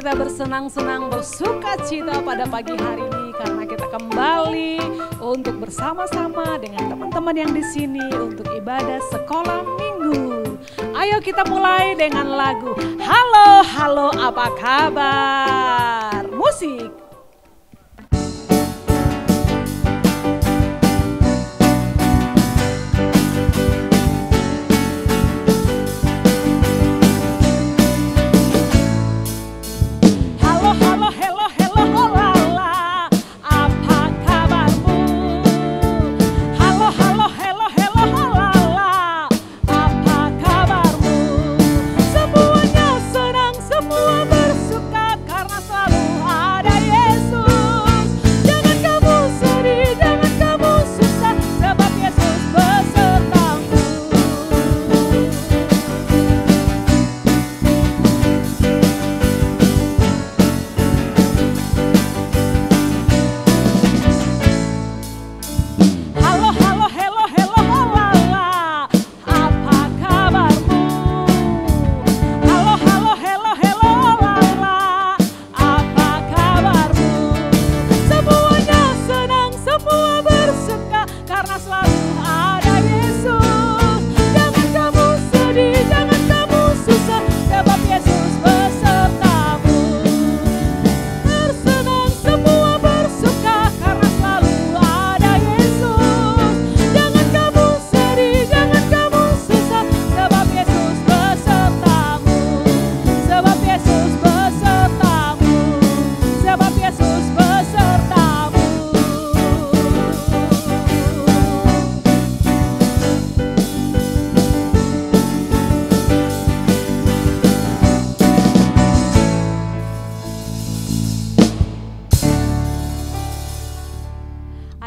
kita bersenang-senang, bersuka cita pada pagi hari ini karena kita kembali untuk bersama-sama dengan teman-teman yang di sini untuk ibadah sekolah minggu. Ayo kita mulai dengan lagu Halo, halo apa kabar? Musik.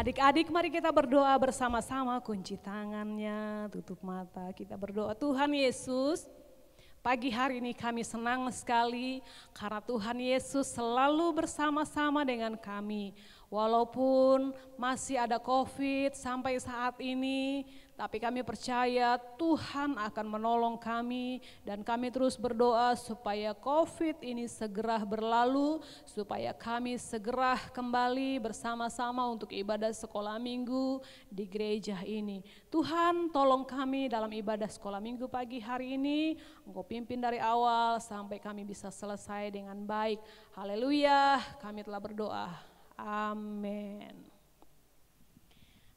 Adik-adik, mari kita berdoa bersama-sama, kunci tangannya, tutup mata, kita berdoa. Tuhan Yesus, pagi hari ini kami senang sekali karena Tuhan Yesus selalu bersama-sama dengan kami. Walaupun masih ada COVID sampai saat ini, tapi kami percaya Tuhan akan menolong kami dan kami terus berdoa supaya COVID ini segera berlalu, supaya kami segera kembali bersama-sama untuk ibadah sekolah minggu di gereja ini. Tuhan tolong kami dalam ibadah sekolah minggu pagi hari ini, Engkau pimpin dari awal sampai kami bisa selesai dengan baik. Haleluya, kami telah berdoa. Amin.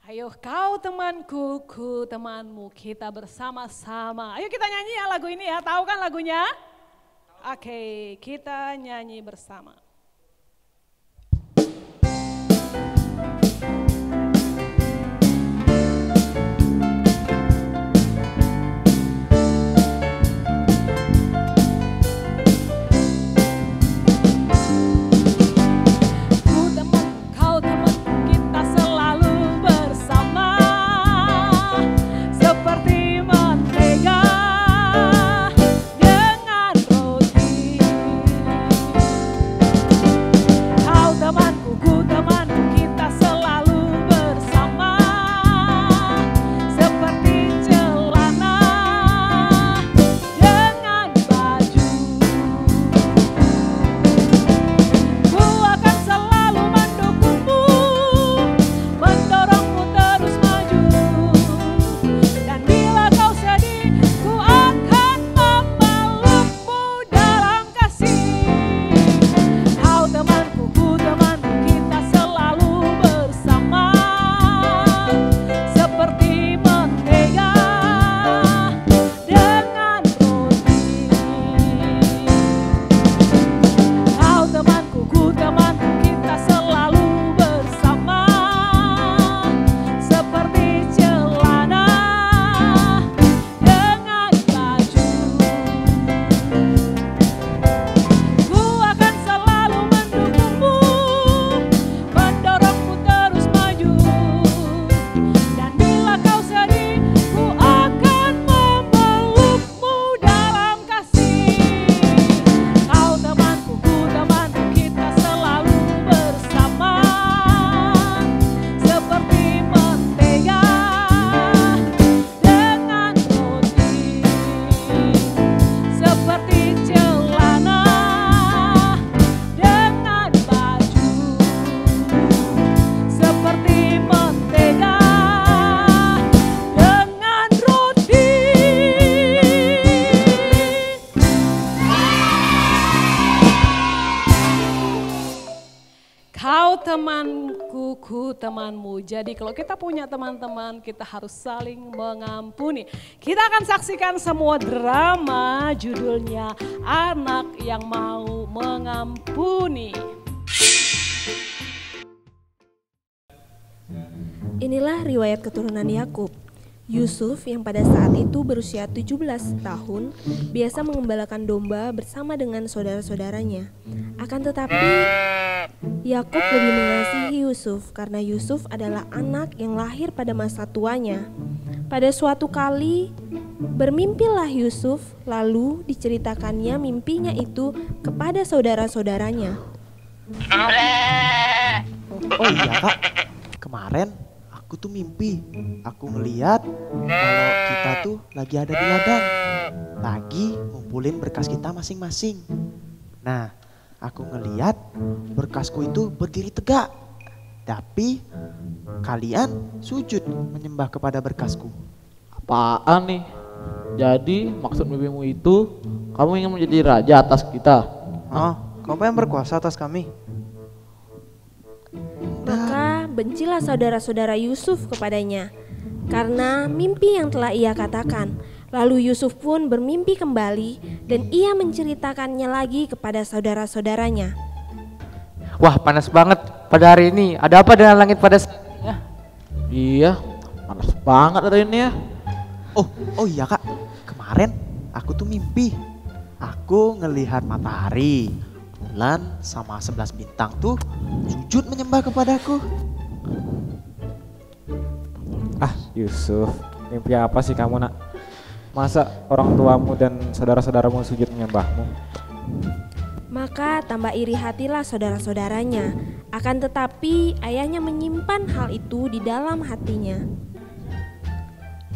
Ayo kau temanku, ku temanmu, kita bersama-sama. Ayo kita nyanyi ya lagu ini ya, tahu kan lagunya? Oke, kita nyanyi bersama. Dengan roti temanmu. Jadi kalau kita punya teman-teman, kita harus saling mengampuni. Kita akan saksikan semua drama, judulnya Anak yang Mau Mengampuni. Inilah riwayat keturunan Yakub. Yusuf yang pada saat itu berusia 17 tahun biasa mengembalakan domba bersama dengan saudara-saudaranya. Akan tetapi Yakub lebih mengasihi Yusuf karena Yusuf adalah anak yang lahir pada masa tuanya. Pada suatu kali bermimpilah Yusuf, lalu diceritakannya mimpinya itu kepada saudara-saudaranya. Oh iya Kak, kemarin aku tuh mimpi, aku ngeliat kalau kita tuh lagi ada di ladang, lagi ngumpulin berkas kita masing-masing. Nah, aku ngeliat berkasku itu berdiri tegak, tapi kalian sujud menyembah kepada berkasku. Apaan nih? Jadi maksud mimpimu itu kamu ingin menjadi raja atas kita? Oh, kamu yang berkuasa atas kami. Maka bencilah saudara-saudara Yusuf kepadanya karena mimpi yang telah ia katakan. Lalu Yusuf pun bermimpi kembali dan ia menceritakannya lagi kepada saudara-saudaranya. Wah, panas banget pada hari ini. Ada apa dengan langit pada saat ini ya? Iya, panas banget hari ini ya. Oh iya Kak, kemarin aku tuh mimpi. Aku ngelihat matahari, bulan sama 11 bintang tuh sujud menyembah kepadaku. Ah Yusuf, mimpi apa sih kamu nak? Masa orang tuamu dan saudara-saudaramu sujud menyembahmu? Maka tambah iri hatilah saudara-saudaranya. Akan tetapi ayahnya menyimpan hal itu di dalam hatinya.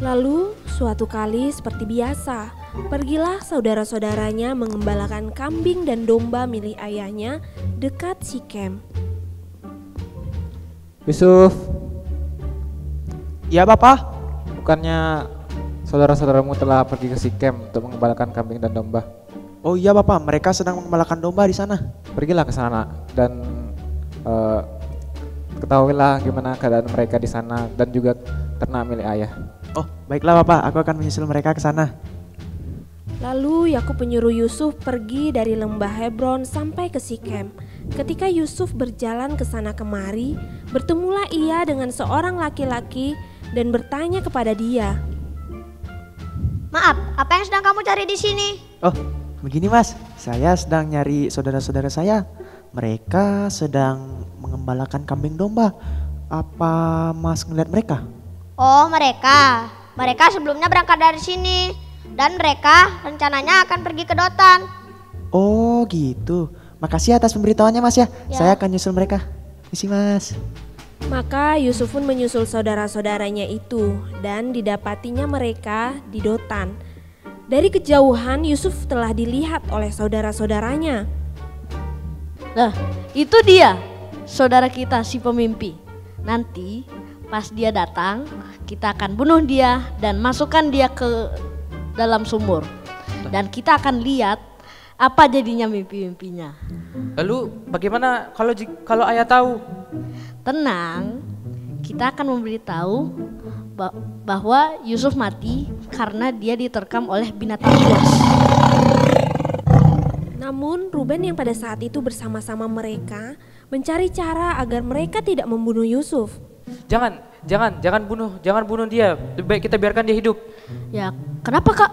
Lalu suatu kali seperti biasa, pergilah saudara-saudaranya mengembalakan kambing dan domba milik ayahnya dekat Sikem. Yusuf, Iya Bapak. bukannya saudara-saudaramu telah pergi ke Sikem untuk mengembalakan kambing dan domba? Oh iya Bapak, mereka sedang mengembalakan domba di sana. Pergilah ke sana dan ketahuilah gimana keadaan mereka di sana dan juga ternak milik ayah. Oh baiklah Bapak, aku akan menyusul mereka ke sana. Lalu Yakub menyuruh Yusuf pergi dari lembah Hebron sampai ke Sikem. Ketika Yusuf berjalan ke sana kemari, bertemulah ia dengan seorang laki-laki dan bertanya kepada dia. Maaf, apa yang sedang kamu cari di sini? Oh begini Mas, saya sedang nyari saudara-saudara saya. Mereka sedang mengembalakan kambing domba. Apa Mas ngeliat mereka? Oh, mereka. Mereka sebelumnya berangkat dari sini. Dan mereka rencananya akan pergi ke Dotan. Oh gitu. Makasih atas pemberitahuannya Mas ya. Ya. Saya akan nyusul mereka. Misi Mas. Maka Yusuf pun menyusul saudara-saudaranya itu dan didapatinya mereka di Dotan. Dari kejauhan Yusuf telah dilihat oleh saudara-saudaranya. Nah, itu dia saudara kita si pemimpi. Nanti pas dia datang, kita akan bunuh dia dan masukkan dia ke dalam sumur. Dan kita akan lihat apa jadinya mimpi-mimpinya. Lalu bagaimana kalau ayah tahu? Tenang, kita akan memberitahu bahwa Yusuf mati karena dia diterkam oleh binatang buas. Namun Ruben yang pada saat itu bersama-sama mereka mencari cara agar mereka tidak membunuh Yusuf. Jangan bunuh dia. Lebih baik kita biarkan dia hidup. Ya, kenapa Kak?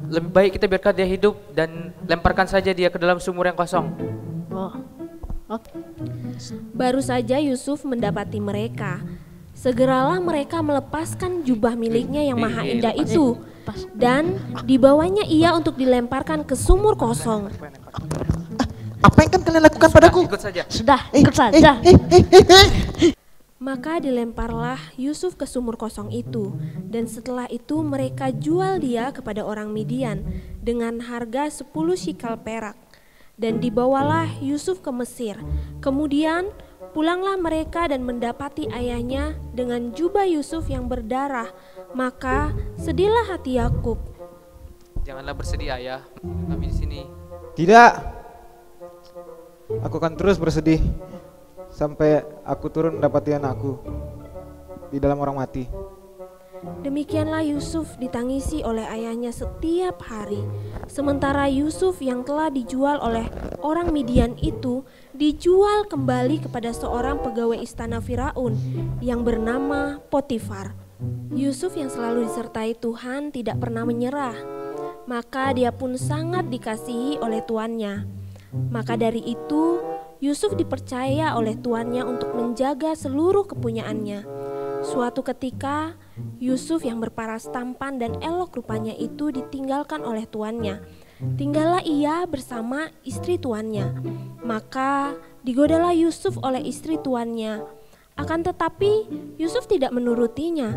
Lebih baik kita biarkan dia hidup dan lemparkan saja dia ke dalam sumur yang kosong. Oh. Baru saja Yusuf mendapati mereka, segeralah mereka melepaskan jubah miliknya yang maha indah itu dan dibawanya ia untuk dilemparkan ke sumur kosong. Apa yang akan kalian lakukan padaku? Ikut saja. Sudah, ikut saja. Maka dilemparlah Yusuf ke sumur kosong itu, dan setelah itu mereka jual dia kepada orang Midian dengan harga 10 shikal perak. Dan dibawalah Yusuf ke Mesir. Kemudian pulanglah mereka dan mendapati ayahnya dengan jubah Yusuf yang berdarah. Maka sedihlah hati Yakub. Janganlah bersedih ayah, kami di sini. Tidak, aku akan terus bersedih sampai aku turun mendapati anakku di dalam orang mati. Demikianlah Yusuf ditangisi oleh ayahnya setiap hari. Sementara Yusuf yang telah dijual oleh orang Midian itu dijual kembali kepada seorang pegawai istana Firaun yang bernama Potifar. Yusuf yang selalu disertai Tuhan tidak pernah menyerah. Maka dia pun sangat dikasihi oleh tuannya. Maka dari itu Yusuf dipercaya oleh tuannya untuk menjaga seluruh kepunyaannya. Suatu ketika Yusuf yang berparas tampan dan elok rupanya itu ditinggalkan oleh tuannya. Tinggallah ia bersama istri tuannya. Maka digodalah Yusuf oleh istri tuannya. Akan tetapi Yusuf tidak menurutinya.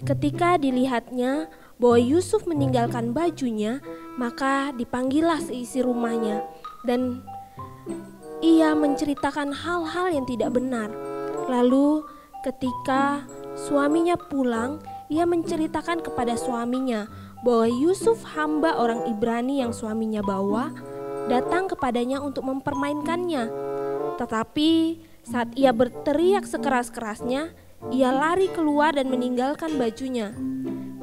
Ketika dilihatnya bahwa Yusuf meninggalkan bajunya, maka dipanggillah seisi rumahnya dan ia menceritakan hal-hal yang tidak benar. Lalu ketika suaminya pulang, ia menceritakan kepada suaminya bahwa Yusuf hamba orang Ibrani yang suaminya bawa datang kepadanya untuk mempermainkannya. Tetapi saat ia berteriak sekeras-kerasnya, ia lari keluar dan meninggalkan bajunya.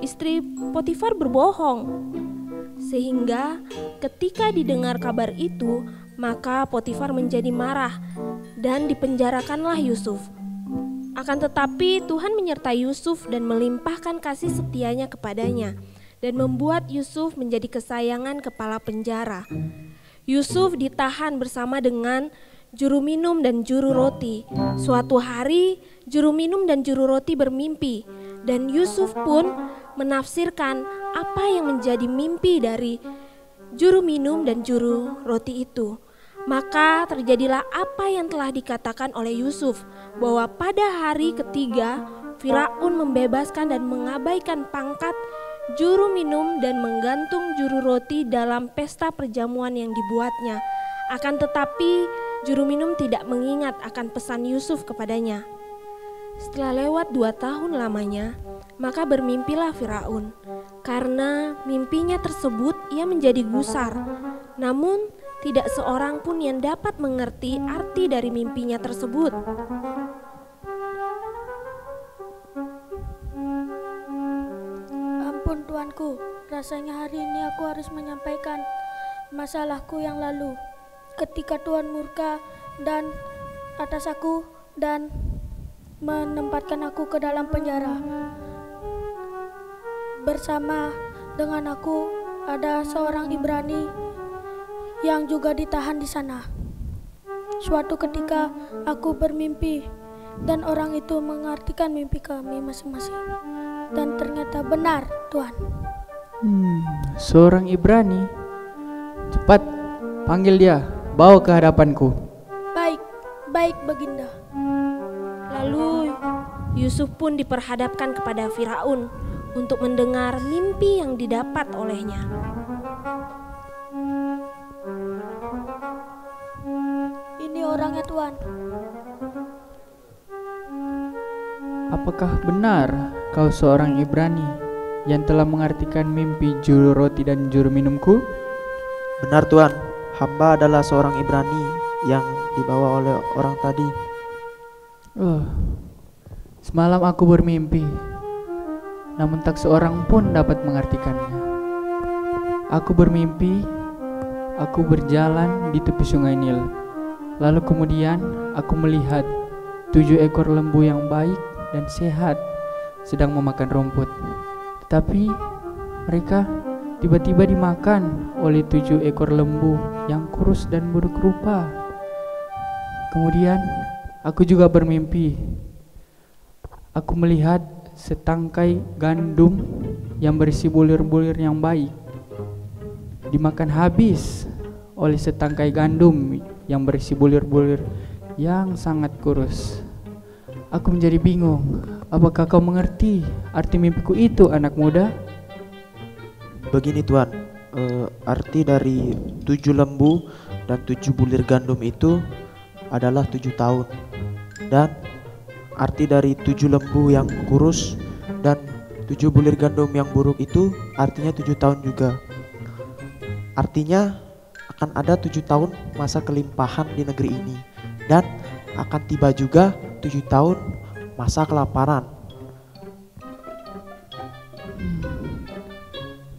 Istri Potifar berbohong. Sehingga ketika didengar kabar itu, maka Potifar menjadi marah dan dipenjarakanlah Yusuf. Akan tetapi Tuhan menyertai Yusuf dan melimpahkan kasih setianya kepadanya dan membuat Yusuf menjadi kesayangan kepala penjara. Yusuf ditahan bersama dengan juru minum dan juru roti. Suatu hari juru minum dan juru roti bermimpi dan Yusuf pun menafsirkan apa yang menjadi mimpi dari juru minum dan juru roti itu. Maka terjadilah apa yang telah dikatakan oleh Yusuf, bahwa pada hari ketiga Firaun membebaskan dan mengabaikan pangkat juru minum dan menggantung juru roti dalam pesta perjamuan yang dibuatnya. Akan tetapi juru minum tidak mengingat akan pesan Yusuf kepadanya. Setelah lewat 2 tahun lamanya, maka bermimpilah Firaun. Karena mimpinya tersebut ia menjadi gusar. Namun tidak seorang pun yang dapat mengerti arti dari mimpinya tersebut. Ampun tuanku, rasanya hari ini aku harus menyampaikan masalahku yang lalu. Ketika Tuhan murka dan atas aku dan menempatkan aku ke dalam penjara. Bersama dengan aku ada seorang Ibrani yang juga ditahan di sana. Suatu ketika aku bermimpi dan orang itu mengartikan mimpi kami masing-masing. Dan ternyata benar, Tuhan. Seorang Ibrani. Cepat panggil dia, bawa ke hadapanku. Baik Baginda. Lalu Yusuf pun diperhadapkan kepada Firaun untuk mendengar mimpi yang didapat olehnya. Ini orangnya, Tuan. Apakah benar kau seorang Ibrani yang telah mengartikan mimpi juru roti dan juru minumku? Benar Tuan, hamba adalah seorang Ibrani yang dibawa oleh orang tadi. Semalam aku bermimpi, namun tak seorang pun dapat mengartikannya. Aku bermimpi, aku berjalan di tepi sungai Nil. Lalu kemudian aku melihat 7 ekor lembu yang baik dan sehat sedang memakan rumput. Tetapi mereka tiba-tiba dimakan oleh 7 ekor lembu yang kurus dan buruk rupa. Kemudian aku juga bermimpi. Aku melihat setangkai gandum yang berisi bulir-bulir yang baik dimakan habis oleh setangkai gandum yang berisi bulir-bulir yang sangat kurus. Aku menjadi bingung. Apakah kau mengerti arti mimpiku itu, anak muda? Begini Tuan, arti dari 7 lembu dan 7 bulir gandum itu adalah 7 tahun. Dan arti dari 7 lembu yang kurus dan 7 bulir gandum yang buruk itu artinya 7 tahun juga. Artinya akan ada 7 tahun masa kelimpahan di negeri ini. Dan akan tiba juga 7 tahun masa kelaparan.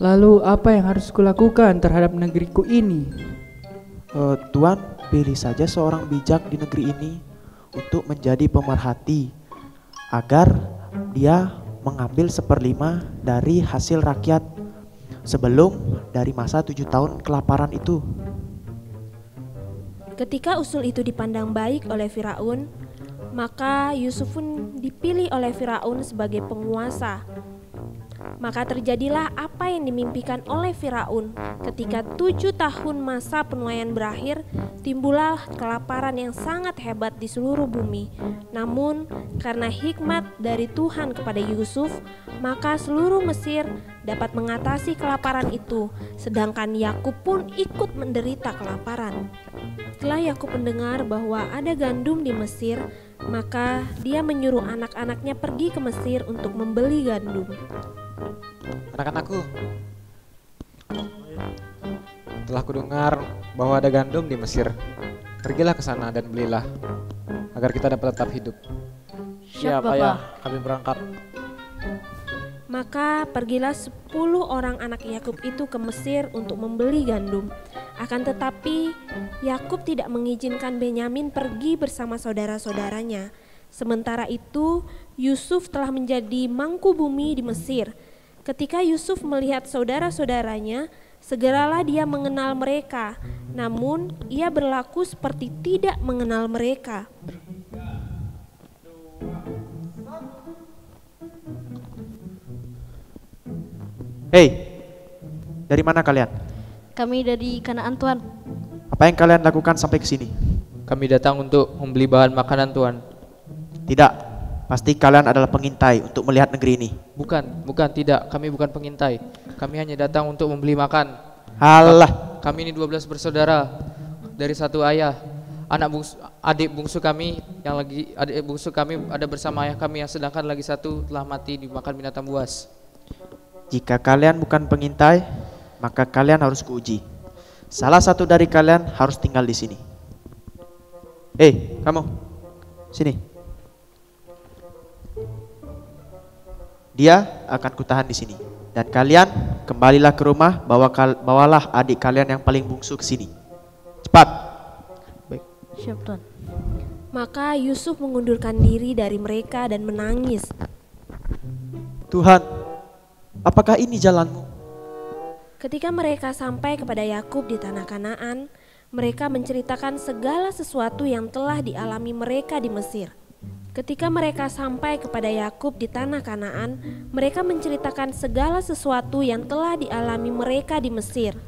Lalu apa yang harus kulakukan terhadap negeriku ini? Tuan, pilih saja seorang bijak di negeri ini untuk menjadi pemerhati, agar dia mengambil 1/5 dari hasil rakyat sebelum dari masa 7 tahun kelaparan itu. Ketika usul itu dipandang baik oleh Firaun, maka Yusuf pun dipilih oleh Firaun sebagai penguasa. Maka terjadilah apa yang dimimpikan oleh Firaun. Ketika 7 tahun masa penuaian berakhir, timbullah kelaparan yang sangat hebat di seluruh bumi. Namun karena hikmat dari Tuhan kepada Yusuf, maka seluruh Mesir dapat mengatasi kelaparan itu, sedangkan Yakub pun ikut menderita kelaparan. Setelah Yakub mendengar bahwa ada gandum di Mesir, maka dia menyuruh anak-anaknya pergi ke Mesir untuk membeli gandum. Anak-anakku, telah kudengar bahwa ada gandum di Mesir. Pergilah ke sana dan belilah, agar kita dapat tetap hidup. Siap, Ayah, kami berangkat. Maka pergilah 10 orang anak Yakub itu ke Mesir untuk membeli gandum. Akan tetapi Yakub tidak mengizinkan Benyamin pergi bersama saudara-saudaranya. Sementara itu Yusuf telah menjadi mangku bumi di Mesir. Ketika Yusuf melihat saudara-saudaranya, segeralah dia mengenal mereka, namun ia berlaku seperti tidak mengenal mereka. Hei, dari mana kalian? Kami dari Kanaan, Tuan. Apa yang kalian lakukan sampai ke sini? Kami datang untuk membeli bahan makanan, Tuan. Tidak, pasti kalian adalah pengintai untuk melihat negeri ini. Bukan, tidak. Kami bukan pengintai. Kami hanya datang untuk membeli makan. Halah. Kami ini 12 bersaudara dari satu ayah. Adik bungsu kami ada bersama ayah kami, yang sedangkan lagi satu telah mati dimakan binatang buas. Jika kalian bukan pengintai, maka kalian harus kuuji. Salah satu dari kalian harus tinggal di sini. Kamu, sini. Dia akan kutahan di sini, dan kalian kembalilah ke rumah, bawalah adik kalian yang paling bungsu ke sini. Cepat. Baik. Siap, Tuan. Maka Yusuf mengundurkan diri dari mereka dan menangis. Tuhan, apakah ini jalanmu? Ketika mereka sampai kepada Yakub di tanah Kanaan, mereka menceritakan segala sesuatu yang telah dialami mereka di Mesir. Ketika mereka sampai kepada Yakub di tanah Kanaan, mereka menceritakan segala sesuatu yang telah dialami mereka di Mesir.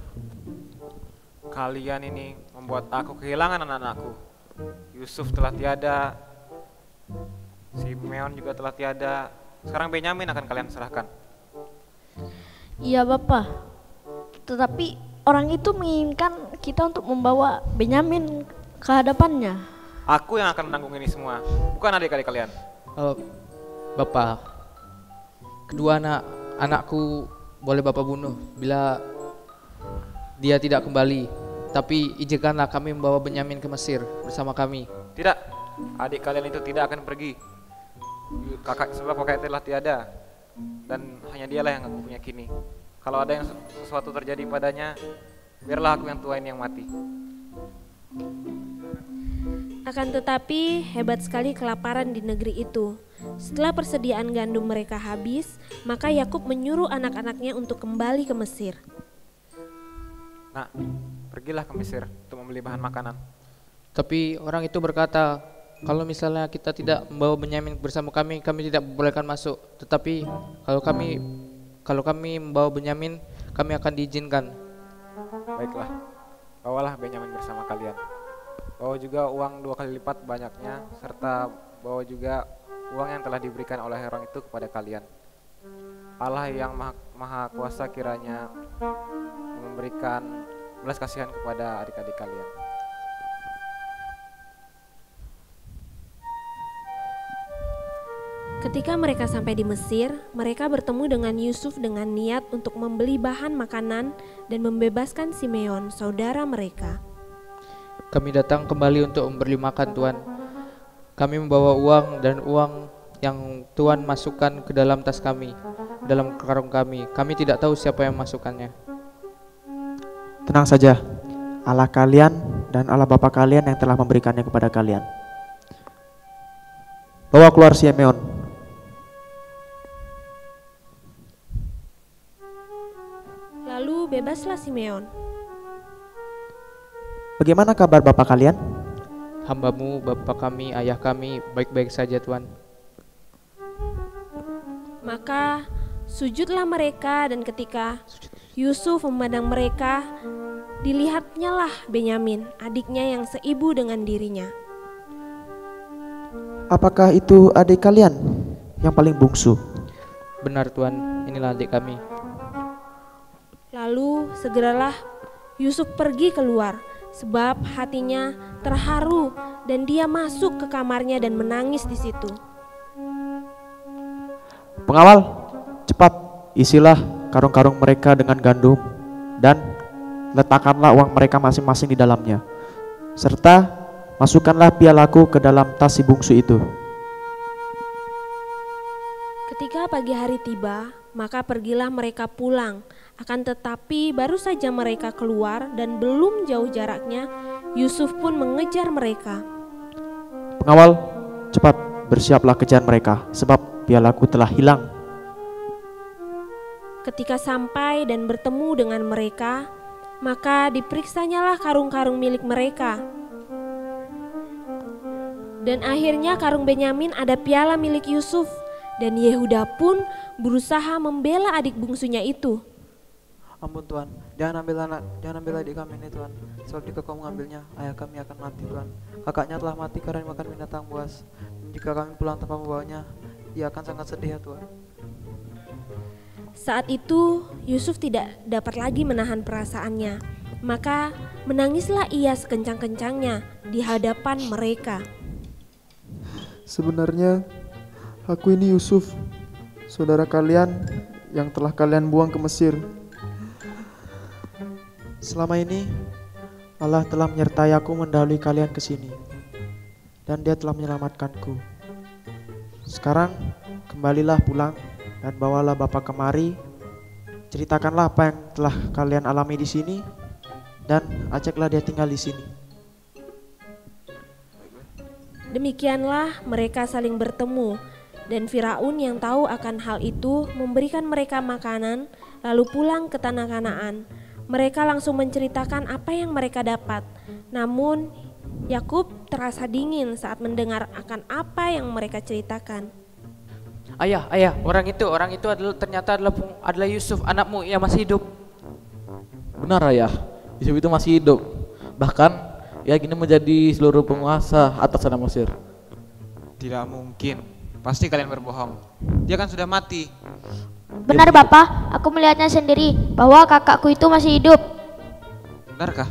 Kalian ini membuat aku kehilangan anak-anakku. Yusuf telah tiada, Simeon juga telah tiada. Sekarang Benyamin akan kalian serahkan. Iya, Bapak. Tetapi orang itu menginginkan kita untuk membawa Benyamin ke hadapannya. Aku yang akan menanggung ini semua, bukan adik-adik kalian. Bapak, kedua anakku boleh Bapak bunuh bila dia tidak kembali. Tapi izinkanlah kami membawa Benyamin ke Mesir bersama kami. Tidak, adik kalian itu tidak akan pergi. Sebab kakak telah tiada, dan hanya dialah yang aku punya kini. Kalau ada yang sesuatu terjadi padanya, biarlah aku yang tua ini yang mati. Akan tetapi hebat sekali kelaparan di negeri itu. Setelah persediaan gandum mereka habis, maka Yakub menyuruh anak-anaknya untuk kembali ke Mesir. Nah, pergilah ke Mesir untuk membeli bahan makanan. Tapi orang itu berkata, kalau misalnya kita tidak membawa Benyamin bersama kami, kami tidak bolehkan masuk. Tetapi kalau kami membawa Benyamin, kami akan diizinkan. Baiklah, bawalah Benyamin bersama kalian. Bawa juga uang 2 kali lipat banyaknya, serta bawa juga uang yang telah diberikan oleh orang itu kepada kalian. Allah yang maha kuasa kiranya memberikan belas kasihan kepada adik-adik kalian. Ketika mereka sampai di Mesir, mereka bertemu dengan Yusuf dengan niat untuk membeli bahan makanan dan membebaskan Simeon, saudara mereka. Kami datang kembali untuk memberi makan, Tuan. Kami membawa uang dan uang yang Tuhan masukkan ke dalam tas kami, dalam karung kami. Kami tidak tahu siapa yang masukkannya. Tenang saja, Allah kalian dan Allah Bapa kalian yang telah memberikannya kepada kalian. Bawa keluar Simeon. Lalu bebaslah Simeon. Bagaimana kabar Bapak kalian? Hambamu, Bapa kami, Ayah kami, baik-baik saja Tuhan. Maka sujudlah mereka, dan ketika Yusuf memandang mereka, dilihatnya lah Benyamin, adiknya yang seibu dengan dirinya. Apakah itu adik kalian yang paling bungsu? Benar Tuhan, inilah adik kami. Lalu segeralah Yusuf pergi keluar, sebab hatinya terharu, dan dia masuk ke kamarnya dan menangis di situ. Pengawal, cepat isilah karung-karung mereka dengan gandum dan letakkanlah uang mereka masing-masing di dalamnya. Serta masukkanlah pialaku ke dalam tas si bungsu itu. Ketika pagi hari tiba, maka pergilah mereka pulang. Akan tetapi baru saja mereka keluar dan belum jauh jaraknya, Yusuf pun mengejar mereka. Pengawal, cepat bersiaplah kejar mereka, sebab pialaku telah hilang. Ketika sampai dan bertemu dengan mereka, maka diperiksanyalah karung-karung milik mereka. Dan akhirnya karung Benyamin ada piala milik Yusuf, dan Yehuda pun berusaha membela adik bungsunya itu. Ampun Tuhan, jangan ambil adik kami ini Tuhan. Sebab jika kau mengambilnya, ayah kami akan mati Tuhan. Kakaknya telah mati karena makan binatang buas. Dan jika kami pulang tanpa membawanya, ia akan sangat sedih ya Tuhan. Saat itu Yusuf tidak dapat lagi menahan perasaannya, maka menangislah ia sekencang-kencangnya di hadapan mereka. Sebenarnya aku ini Yusuf, saudara kalian yang telah kalian buang ke Mesir. Selama ini Allah telah menyertai aku mendahului kalian ke sini, dan Dia telah menyelamatkanku. Sekarang kembalilah pulang dan bawalah Bapak kemari. Ceritakanlah apa yang telah kalian alami di sini, dan ajaklah dia tinggal di sini. Demikianlah mereka saling bertemu, dan Firaun yang tahu akan hal itu memberikan mereka makanan, lalu pulang ke tanah Kanaan. Mereka langsung menceritakan apa yang mereka dapat. Namun Yakub terasa dingin saat mendengar akan apa yang mereka ceritakan. Ayah, orang itu ternyata adalah Yusuf, anakmu yang masih hidup. Benar ayah, Yusuf itu masih hidup. Bahkan ia kini menjadi seluruh penguasa atas tanah Mesir. Tidak mungkin, pasti kalian berbohong. Dia kan sudah mati. Benar Bapak, aku melihatnya sendiri bahwa kakakku itu masih hidup. Benarkah?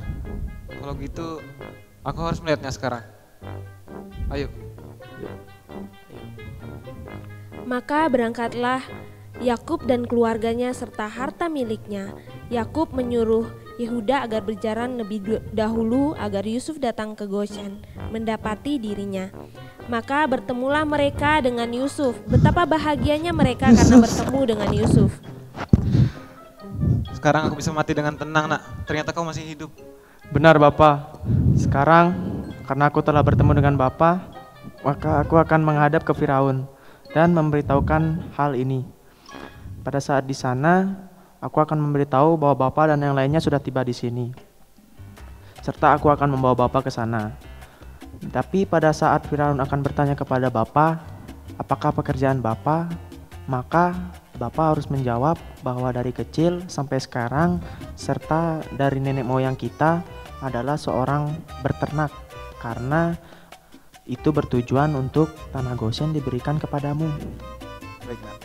Kalau gitu, aku harus melihatnya sekarang. Ayo. Maka berangkatlah Yakub dan keluarganya serta harta miliknya. Yakub menyuruh Yehuda agar berjalan lebih dahulu agar Yusuf datang ke Goshen mendapati dirinya. Maka bertemulah mereka dengan Yusuf. Betapa bahagianya mereka karena bertemu dengan Yusuf. Sekarang aku bisa mati dengan tenang nak, ternyata kau masih hidup. Benar Bapak, sekarang karena aku telah bertemu dengan Bapak, maka aku akan menghadap ke Firaun dan memberitahukan hal ini. Pada saat di sana, aku akan memberitahu bahwa Bapak dan yang lainnya sudah tiba di sini. Serta aku akan membawa Bapak ke sana. Tapi pada saat Firaun akan bertanya kepada Bapak, apakah pekerjaan Bapak? Maka Bapak harus menjawab bahwa dari kecil sampai sekarang serta dari nenek moyang kita adalah seorang berternak, karena itu bertujuan untuk tanah Goshen diberikan kepadamu. Baik nak.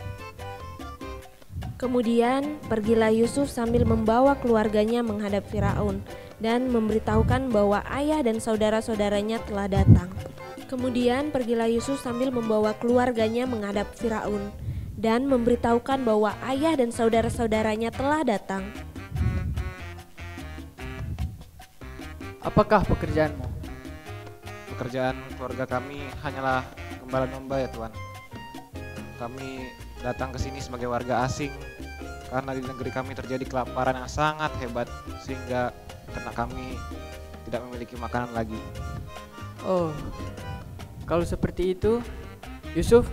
Kemudian pergilah Yusuf sambil membawa keluarganya menghadap Firaun dan memberitahukan bahwa ayah dan saudara-saudaranya telah datang. Kemudian pergilah Yusuf sambil membawa keluarganya menghadap Firaun dan memberitahukan bahwa ayah dan saudara-saudaranya telah datang. Apakah pekerjaanmu? pekerjaan keluarga kami hanyalah gembala domba ya Tuhan. Kami datang ke sini sebagai warga asing karena di negeri kami terjadi kelaparan yang sangat hebat sehingga ternak kami tidak memiliki makanan lagi. Oh, kalau seperti itu, Yusuf,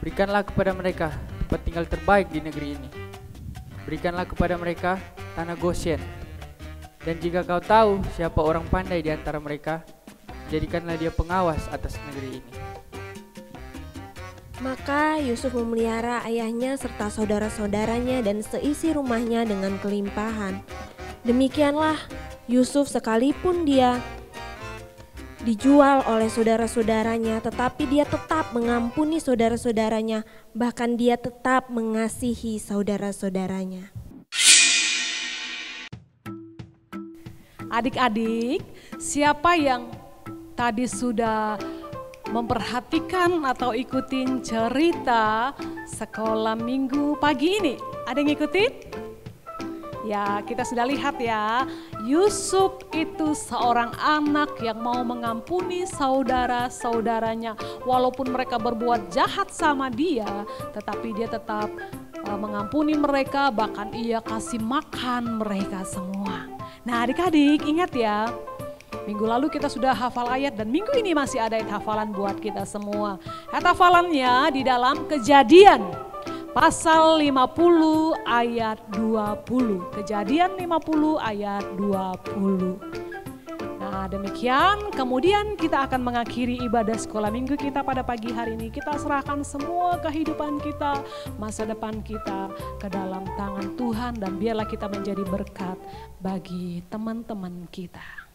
berikanlah kepada mereka tempat tinggal terbaik di negeri ini. Berikanlah kepada mereka tanah Goshen. Dan jika kau tahu siapa orang pandai di antara mereka, jadikanlah dia pengawas atas negeri ini. Maka Yusuf memelihara ayahnya serta saudara-saudaranya dan seisi rumahnya dengan kelimpahan. Demikianlah Yusuf, sekalipun dia dijual oleh saudara-saudaranya, tetapi dia tetap mengampuni saudara-saudaranya, bahkan dia tetap mengasihi saudara-saudaranya. Adik-adik, siapa yang tadi sudah memperhatikan atau ikutin cerita sekolah minggu pagi ini? Ada yang ngikutin? Ya, kita sudah lihat ya, Yusuf itu seorang anak yang mau mengampuni saudara-saudaranya. Walaupun mereka berbuat jahat sama dia, tetapi dia tetap mengampuni mereka, bahkan ia kasih makan mereka semua. Nah adik-adik ingat ya, minggu lalu kita sudah hafal ayat dan minggu ini masih ada ayat hafalan buat kita semua. Ayat hafalannya di dalam Kejadian pasal 50 ayat 20. Kejadian 50 ayat 20. Nah demikian, kemudian kita akan mengakhiri ibadah sekolah minggu kita pada pagi hari ini. Kita serahkan semua kehidupan kita, masa depan kita ke dalam tangan Tuhan, dan biarlah kita menjadi berkat bagi teman-teman kita.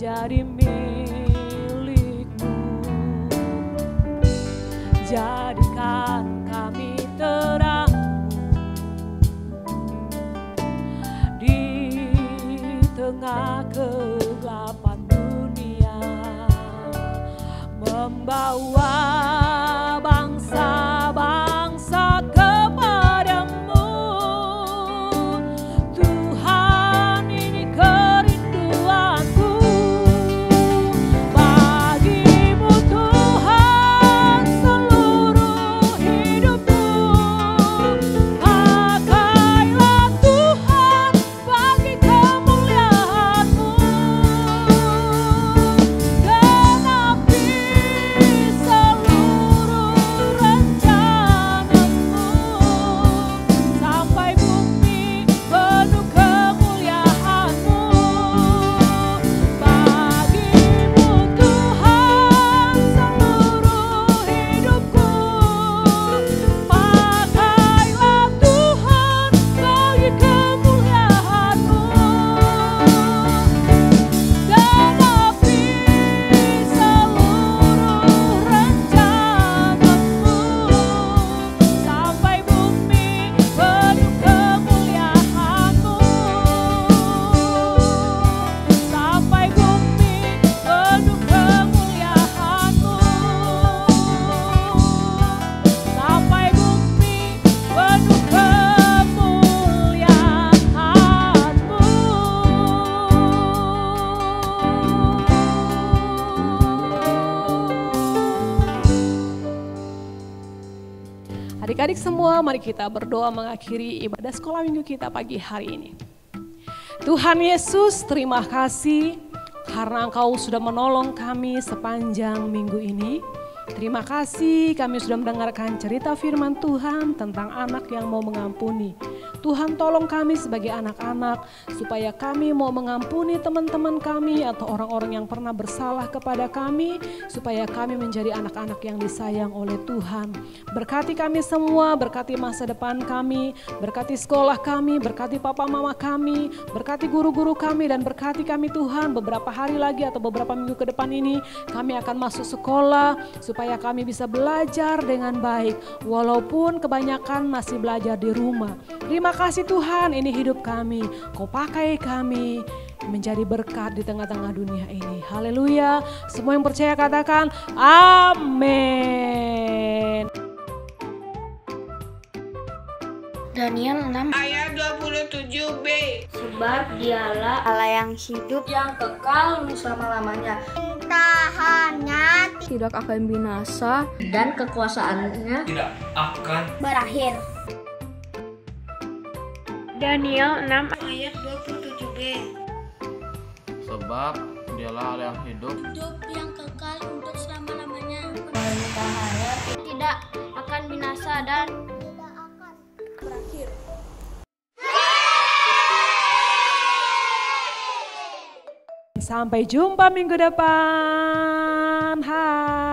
Jadi milikmu, jadikan kami terang di tengah kegelapan dunia, membawa bangsa-bangsa kepadamu. Tuhan, ini kerinduanku. Adik-adik semua, mari kita berdoa mengakhiri ibadah sekolah minggu kita pagi hari ini. Tuhan Yesus, terima kasih karena Engkau sudah menolong kami sepanjang minggu ini. Terima kasih kami sudah mendengarkan cerita firman Tuhan tentang anak yang mau mengampuni. Tuhan tolong kami sebagai anak-anak supaya kami mau mengampuni teman-teman kami atau orang-orang yang pernah bersalah kepada kami, supaya kami menjadi anak-anak yang disayang oleh Tuhan. Berkati kami semua, berkati masa depan kami, berkati sekolah kami, berkati papa mama kami, berkati guru-guru kami, dan berkati kami Tuhan. Beberapa hari lagi atau beberapa minggu ke depan ini kami akan masuk sekolah supaya kami bisa belajar dengan baik walaupun kebanyakan masih belajar di rumah. Terima kasih Tuhan, ini hidup kami, Kau pakai kami menjadi berkat di tengah-tengah dunia ini. Haleluya. Semua yang percaya katakan amin. Daniel 6 ayat 27b. Sebab dialah Allah yang hidup, yang kekal selama-lamanya. Pemerintahannya Tidak akan binasa dan kekuasaannya tidak akan berakhir. Daniel 6 ayat 27b. Sebab dialah Allah yang hidup, Yang kekal untuk selama-lamanya. Pemerintahannya tidak akan binasa dan tidak akan berakhir. Sampai jumpa minggu depan. Hai.